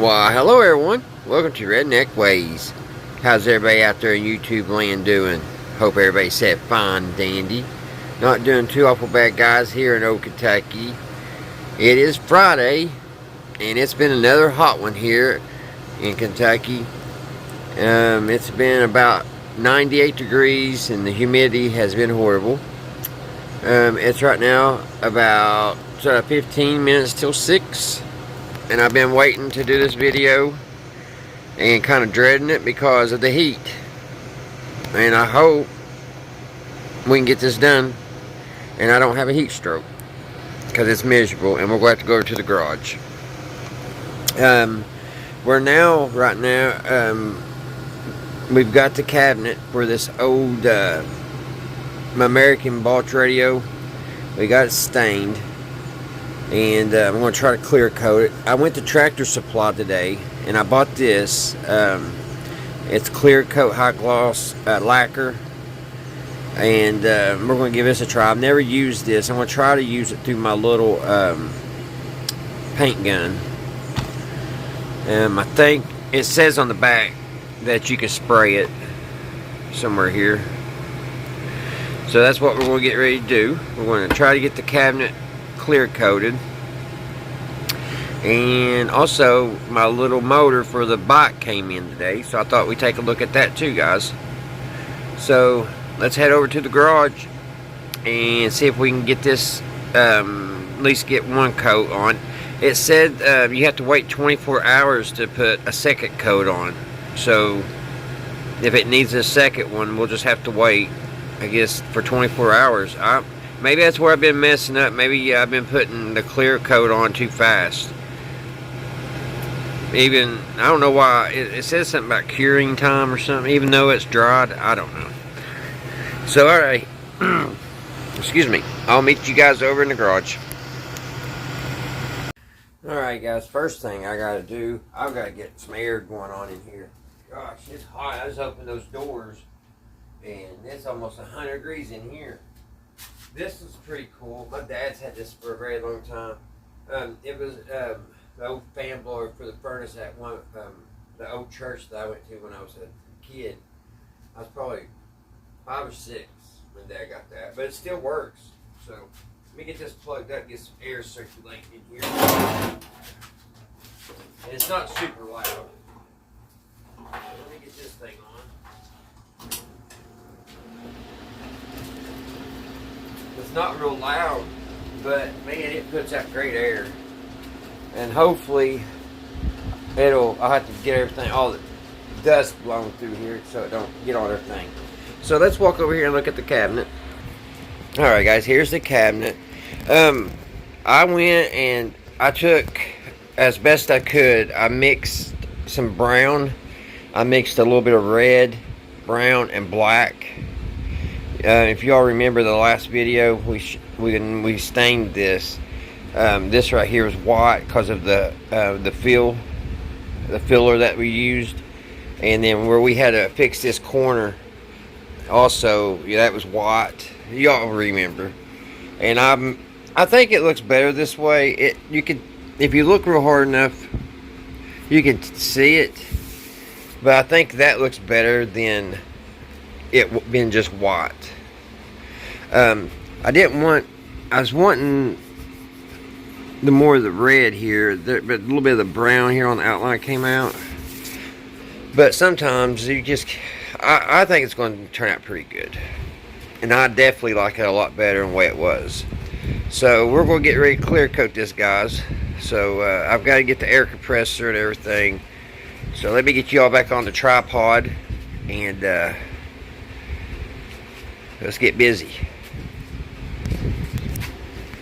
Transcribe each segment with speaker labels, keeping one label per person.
Speaker 1: Why, hello everyone. Welcome to Redneck Ways. How's everybody out there in YouTube land doing? Hope everybody's set fine and dandy. Not doing too awful bad, guys, here in old Kentucky. It is Friday, and it's been another hot one here in Kentucky. It's been about 98 degrees, and the humidity has been horrible. It's right now about 15 minutes till 6. And I've been waiting to do this video and kind of dreading it because of the heat. And I hope we can get this done and I don't have a heat stroke, because it's miserable and we're going to have to go to the garage. Right now, we've got the cabinet for this old American Bosch radio. We got it stained. And I'm going to try to clear coat it. I went to Tractor Supply today and I bought this. It's clear coat high gloss lacquer. And we're going to give this a try. I've never used this. I'm going to try to use it through my little paint gun. I think it says on the back that you can spray it somewhere here. So that's what we're going to get ready to do. We're going to try to get the cabinet clear coated, and also my little motor for the bike came in today, so I thought we'd take a look at that too, guys. So let's head over to the garage and see if we can get this at least get one coat on. It said you have to wait 24 hours to put a second coat on, so if it needs a second one, we'll just have to wait, I guess, for 24 hours. Maybe that's where I've been messing up. Maybe I've been putting the clear coat on too fast. I don't know why. It says something about curing time or something, even though it's dried. I don't know. So, alright. Excuse me. I'll meet you guys over in the garage. Alright, guys. First thing I gotta do, I've got to get some air going on in here. Gosh, it's hot. I just opened those doors, and it's almost 100 degrees in here. This is pretty cool. My dad's had this for a very long time. It was the old fan blower for the furnace at the old church that I went to when I was a kid. I was probably 5 or 6 when Dad got that, but it still works. So let me get this plugged up, get some air circulating in here. And it's not super loud. Let me get this thing on. It's not real loud, but man, it puts out great air. And hopefully I'll have to get everything, all the dust blown through here so it don't get on everything. So let's walk over here and look at the cabinet. Alright, guys, here's the cabinet. I went and I took, as best I could, I mixed some brown. I mixed a little bit of red, brown, and black. If y'all remember the last video, we stained this. This right here is white because of the filler that we used, and then where we had to fix this corner, also, yeah, that was white. Y'all remember? And I think it looks better this way. If you look real hard enough, you can see it, but I think that looks better than it being just white. I was wanting the more of the red here, but a little bit of the brown here on the outline came out. But sometimes I think it's going to turn out pretty good. And I definitely like it a lot better than the way it was. So we're going to get ready to clear coat this, guys. So I've got to get the air compressor and everything. So let me get you all back on the tripod and let's get busy.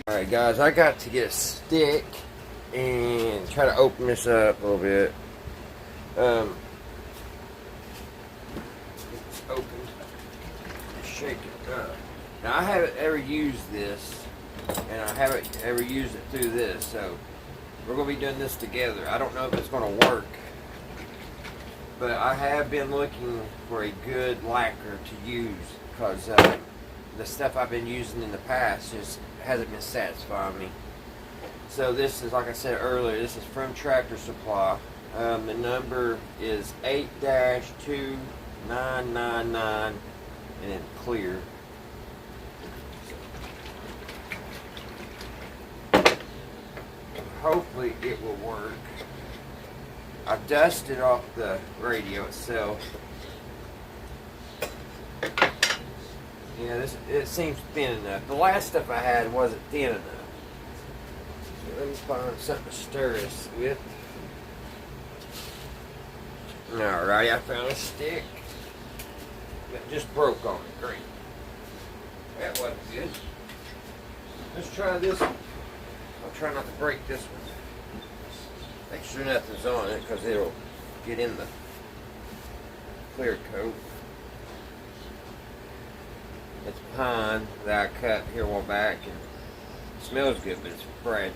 Speaker 1: Alright, guys, I got to get a stick and try to open this up a little bit. It's opened. Shake it up. Now, I haven't ever used this, and I haven't ever used it through this, so we're going to be doing this together. I don't know if it's going to work, but I have been looking for a good lacquer to use, because the stuff I've been using in the past just hasn't been satisfying me. So this is, like I said earlier, this is from Tractor Supply, The number is 8-2999 and then clear. Hopefully it will work. I dusted off the radio itself. Yeah, it seems thin enough. The last stuff I had wasn't thin enough. So let me find something to stir this with. Alright, I found a stick. That just broke on it. Great. That wasn't good. Let's try this one. I'll try not to break this one. Make sure nothing's on it because it'll get in the clear coat. It's pine that I cut here a while back, and it smells good, but it's fragile.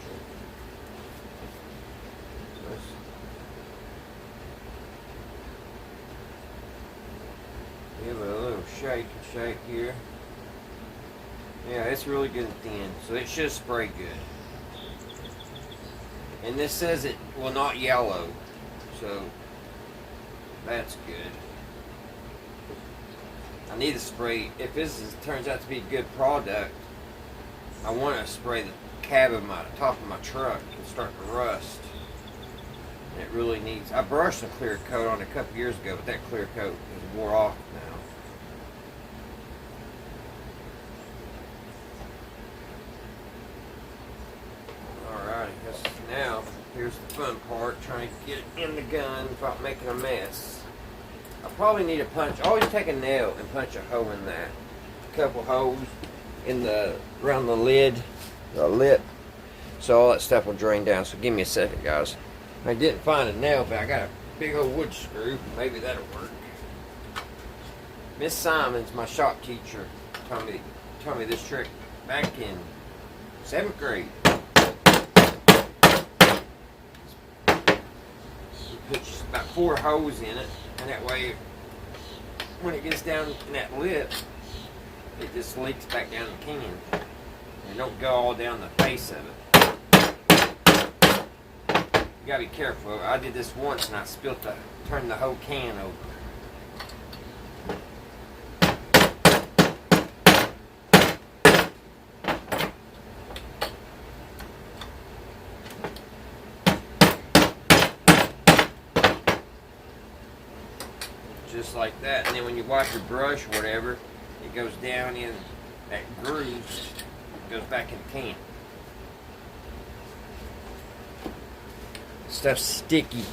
Speaker 1: Let's give it a little shake and shake here. Yeah, it's really good and thin, so it should spray good. And this says it will not yellow, so that's good. I need to spray, if turns out to be a good product, I want to spray the cab of my top of my truck. It's starting to rust. And it really needs, I brushed a clear coat on it a couple years ago, but that clear coat is wore off now. Now, here's the fun part, trying to get it in the gun without making a mess. I probably need a punch. Always take a nail and punch a hole in that. A couple holes in around the lid, the lip, so all that stuff will drain down. So give me a second, guys. I didn't find a nail, but I got a big old wood screw. Maybe that'll work. Miss Simons, my shop teacher, told me this trick back in 7th grade. Put about 4 holes in it, and that way when it gets down in that lip, it just leaks back down the can and don't go all down the face of it. You gotta be careful. I did this once and I turned the whole can over. Just like that, and then when you wipe your brush or whatever, it goes down in that groove, it goes back in the can. Stuff's sticky.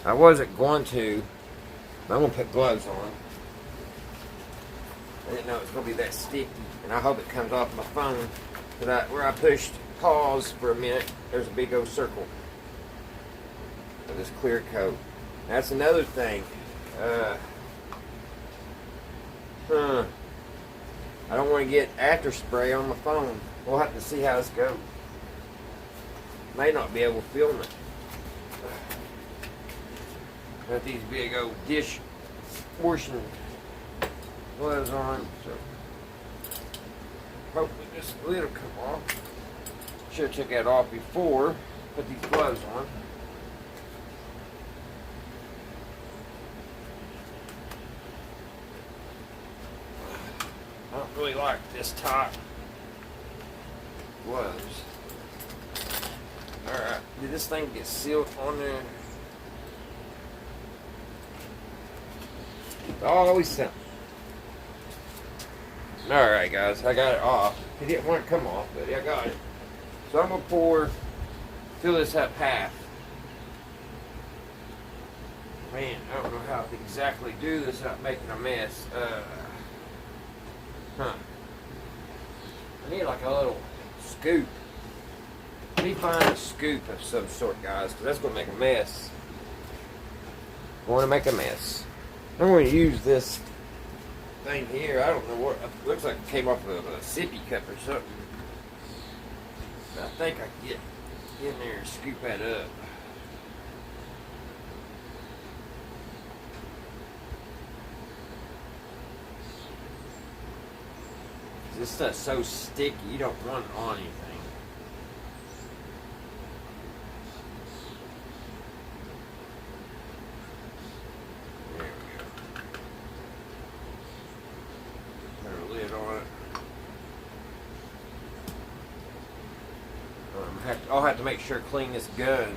Speaker 1: I wasn't going to, but I'm going to put gloves on. I didn't know it was going to be that sticky, and I hope it comes off my phone. But where I pushed pause for a minute, there's a big old circle of this clear coat. That's another thing. I don't want to get after spray on my phone. We'll have to see how this goes. May not be able to film it. Got these big old dish washing gloves on, so hopefully this lid will come off. Should have took that off before. Put these gloves on. I don't really like this top gloves. Alright, did this thing get sealed on there? Always something. Alright guys, I got it off. It didn't want to come off, but I got it. So I'm going to fill this up half. Man, I don't know how to exactly do this without making a mess. I need like a little scoop. Let me find a scoop of some sort, guys, because that's going to make a mess. I want to make a mess. I'm going to use this thing here. I don't know what. It looks like it came off of a sippy cup or something. But I think I can get in there and scoop that up. This stuff's so sticky, you don't want it on anything. I'll have to make sure to clean this gun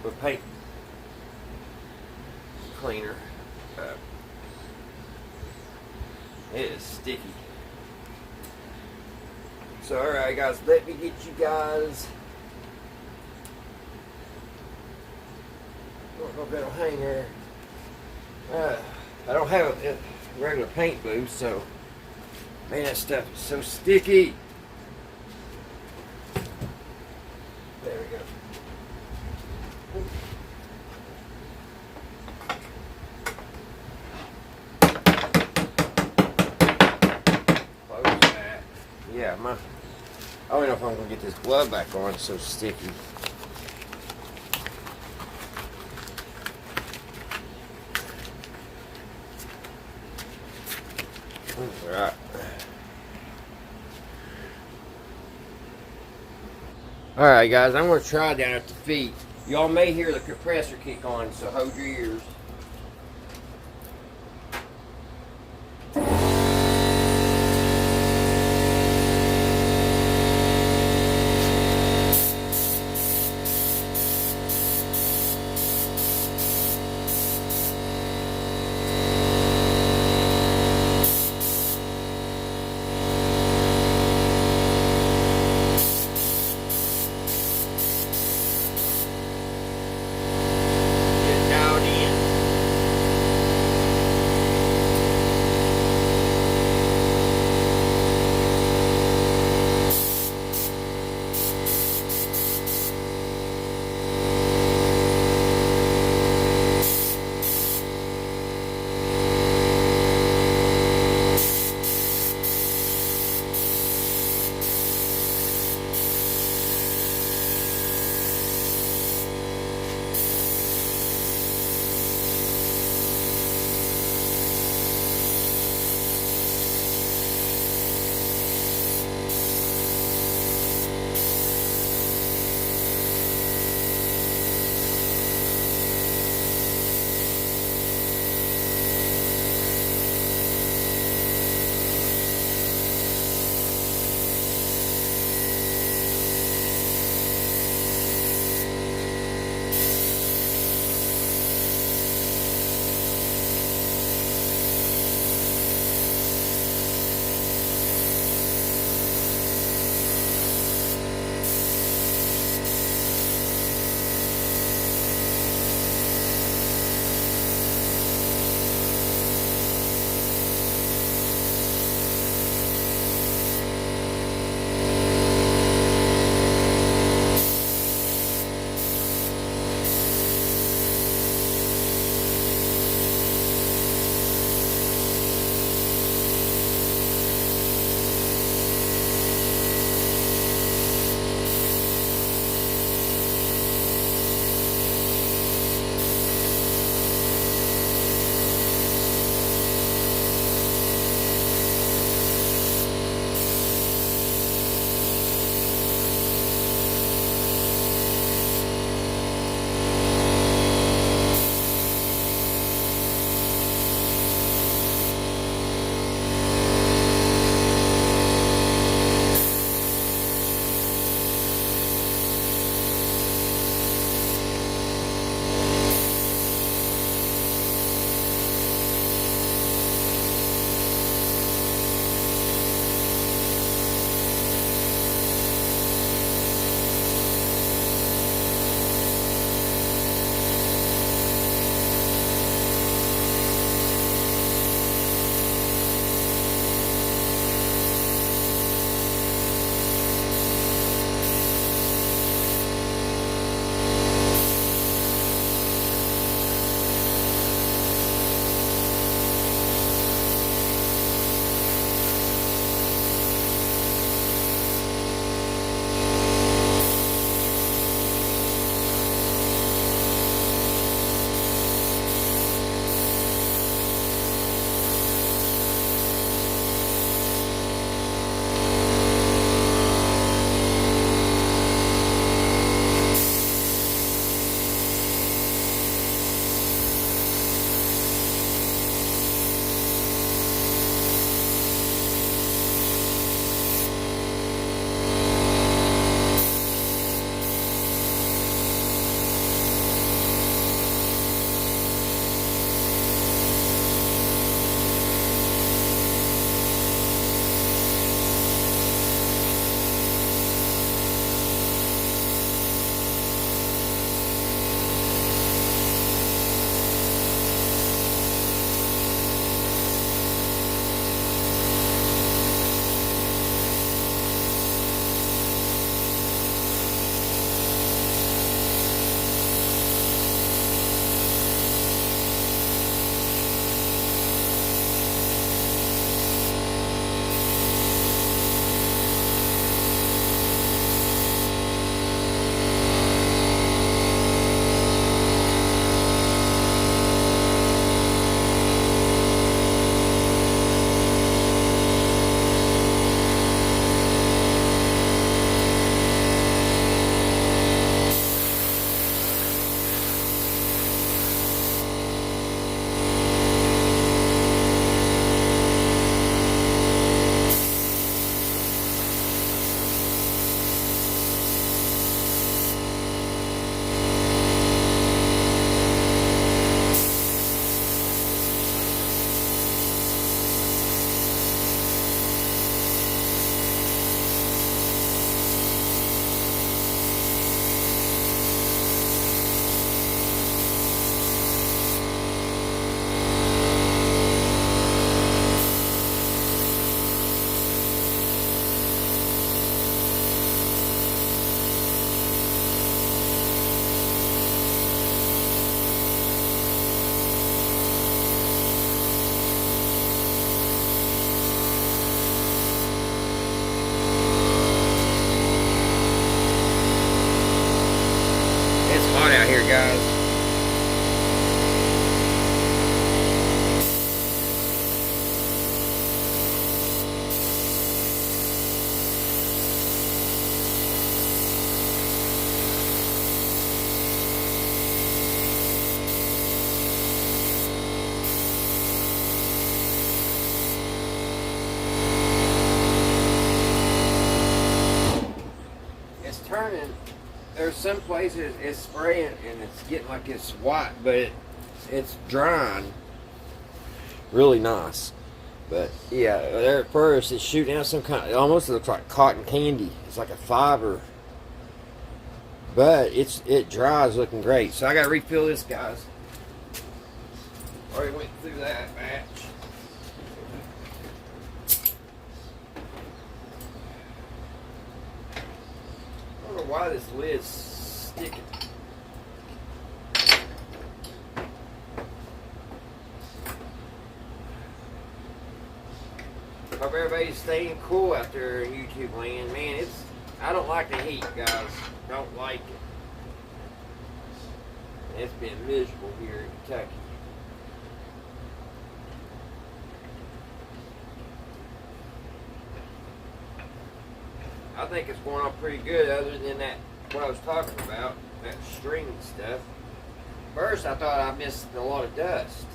Speaker 1: with paint cleaner. It is sticky. So alright guys, let me get you guys. I don't know if that'll hang there. I don't have a regular paint booth, so man, that stuff is so sticky. There we go. Close that. Yeah, I don't know if I'm gonna get this glove back on. It's so sticky. Alright. Alright guys, I'm going to try down at the feet. Y'all may hear the compressor kick on, so hold your ears. Get down in. turning, there's some places it's spraying and it's getting like it's white, but it's drying really nice. But yeah, there at first it's shooting out some kind. It almost looks like cotton candy. It's like a fiber, but it dries looking great. So I got to refill this, guys. Already went through that batch. I don't know why this lid's sticking. Hope everybody's staying cool out there in YouTube land. Man, I don't like the heat, guys. Don't like it. It's been miserable here in Kentucky. I think it's going on pretty good, other than that, what I was talking about, that string stuff. First, I thought I missed a lot of dust.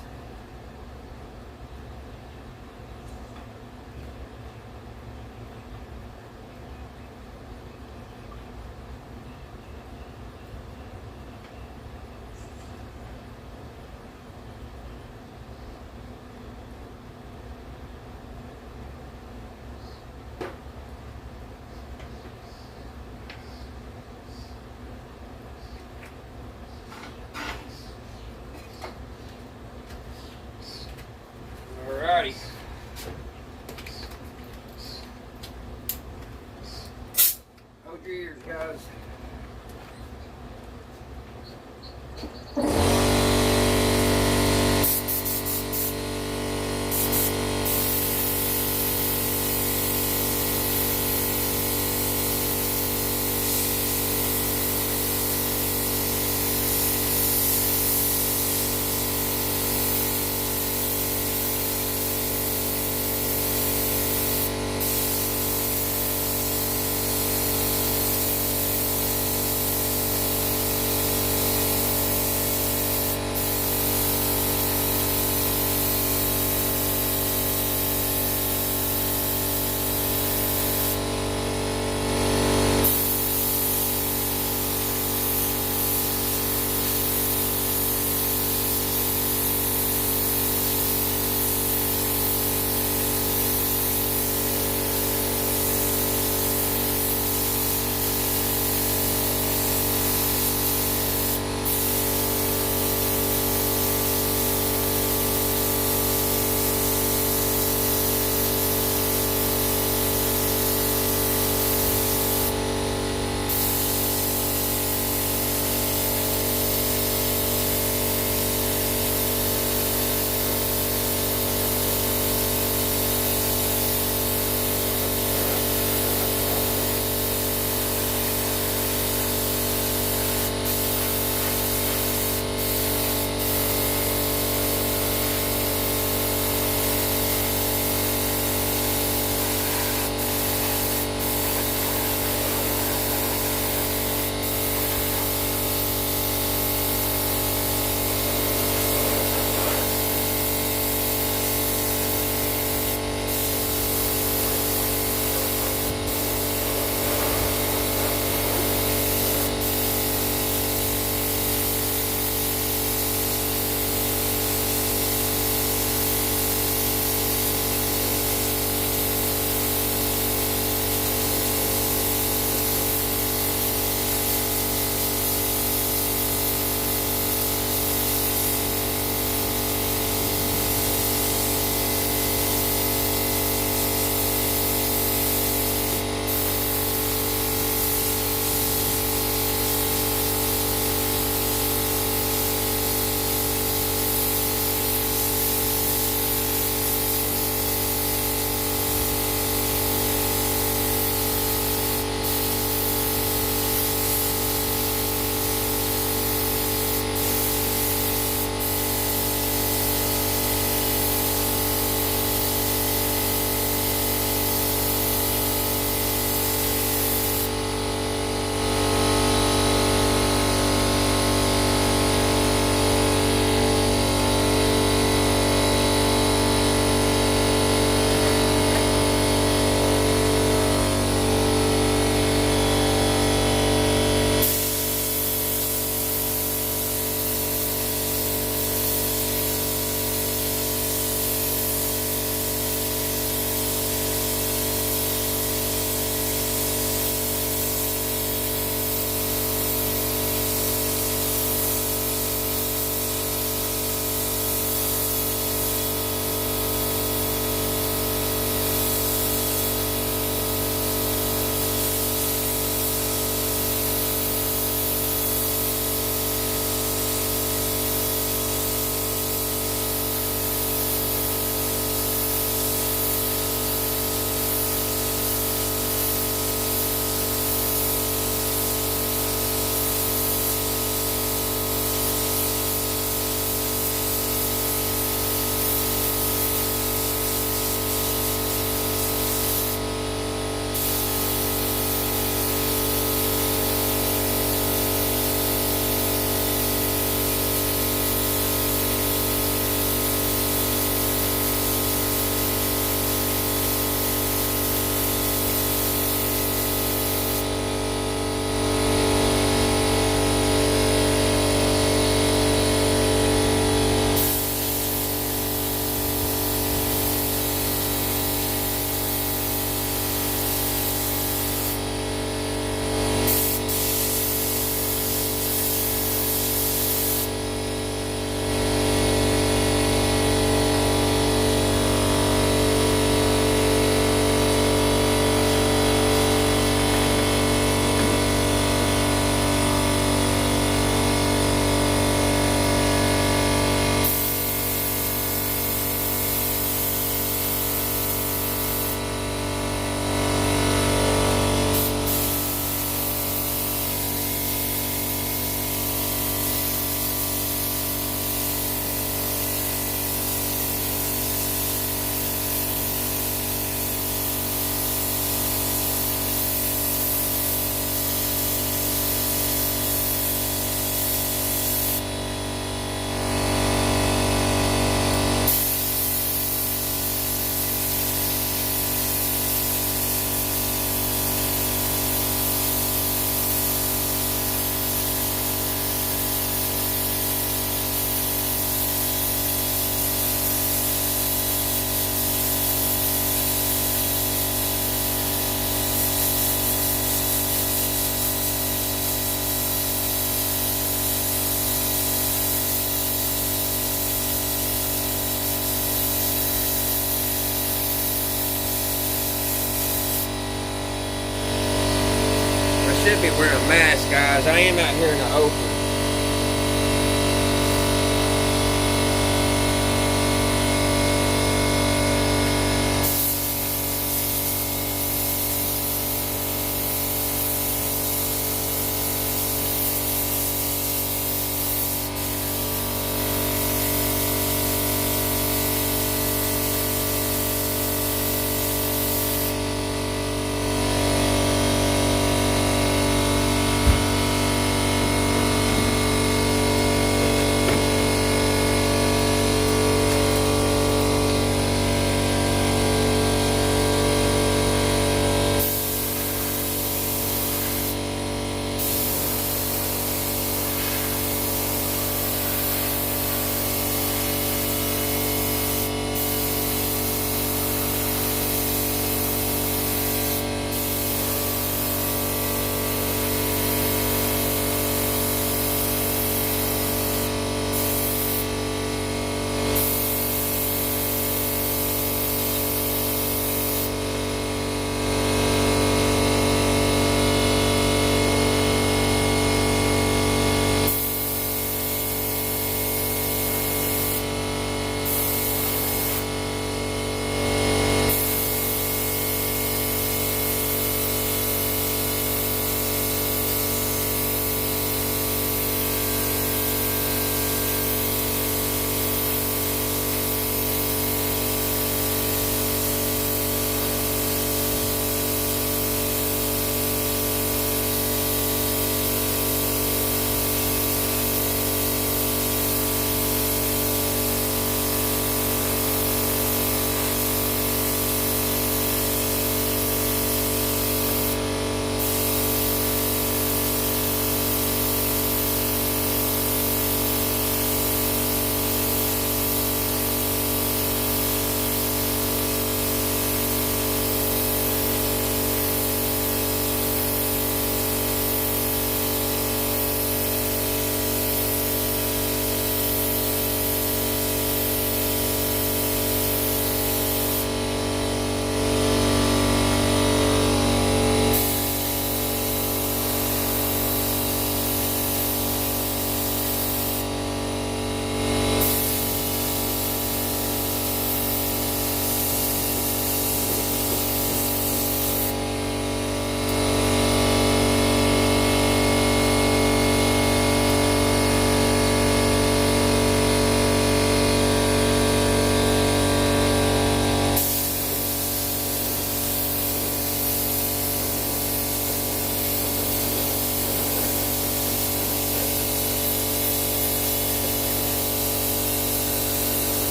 Speaker 1: Alrighty. Hold your ears, guys. should be wearing a mask, guys. I am out here in the open.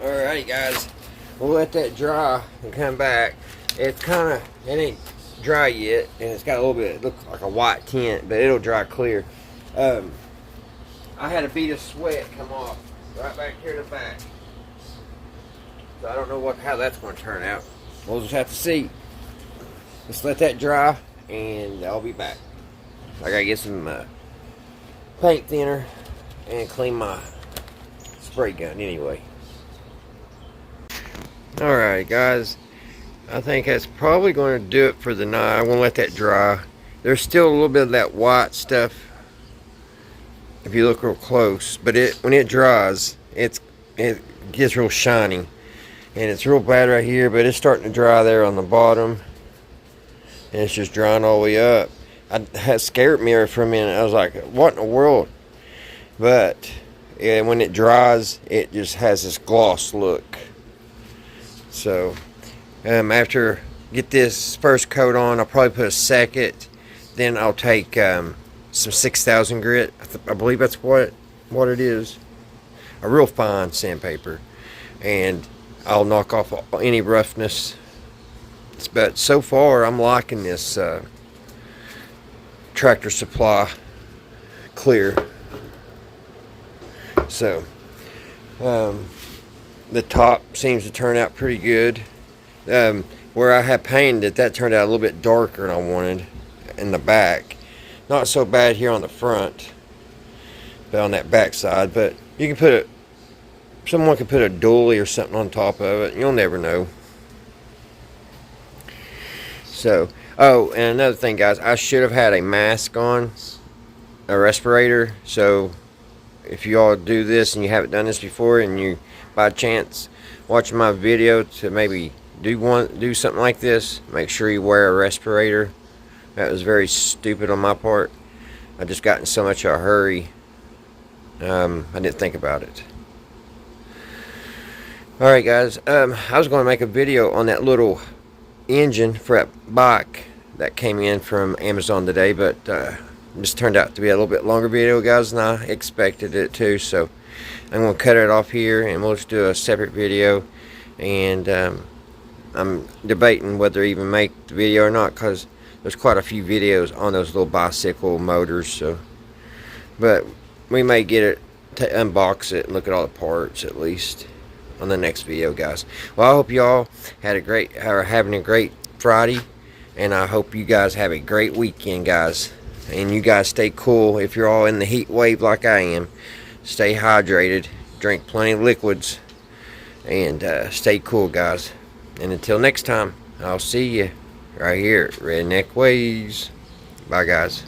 Speaker 1: Alright guys, we'll let that dry and come back. It's it ain't dry yet, and it's got a little bit, it looks like a white tint, but it'll dry clear. I had a bead of sweat come off right back here in the back. So I don't know how that's going to turn out. We'll just have to see. Let's let that dry, and I'll be back. I gotta get some paint thinner and clean my spray gun anyway. Alright guys, I think that's probably going to do it for the night. I'm going to let that dry. There's still a little bit of that white stuff if you look real close, but when it dries, it gets real shiny, and it's real bad right here, but it's starting to dry there on the bottom, and it's just drying all the way up. That scared me for a minute. I was like, what in the world? But yeah, when it dries, it just has this gloss look. So after get this first coat on, I'll probably put a second, then I'll take some 6000 grit. I believe that's what it is, a real fine sandpaper, and I'll knock off any roughness. But so far I'm liking this Tractor Supply clear. So the top seems to turn out pretty good. Where I had painted it, that turned out a little bit darker than I wanted in the back. Not so bad here on the front, but on that back side. But you can someone could put a dually or something on top of it. You'll never know. So, oh, and another thing, guys, I should have had a mask on, a respirator. So if you all do this and you haven't done this before, and you by chance watching my video to maybe do something like this, make sure you wear a respirator. That was very stupid on my part. I just got in so much of a hurry, I didn't think about it. Alright guys, I was going to make a video on that little engine for that bike that came in from Amazon today, but this turned out to be a little bit longer video, guys, than I expected it to. So I'm going to cut it off here, and we'll just do a separate video. And I'm debating whether to even make the video or not, because there's quite a few videos on those little bicycle motors. So, but we may get it to unbox it and look at all the parts at least on the next video, guys. Well, I hope y'all had having a great Friday, and I hope you guys have a great weekend, guys. And you guys stay cool. If you're all in the heat wave like I am, stay hydrated, drink plenty of liquids, and stay cool, guys. And until next time, I'll see you right here at Redneck Ways. Bye, guys.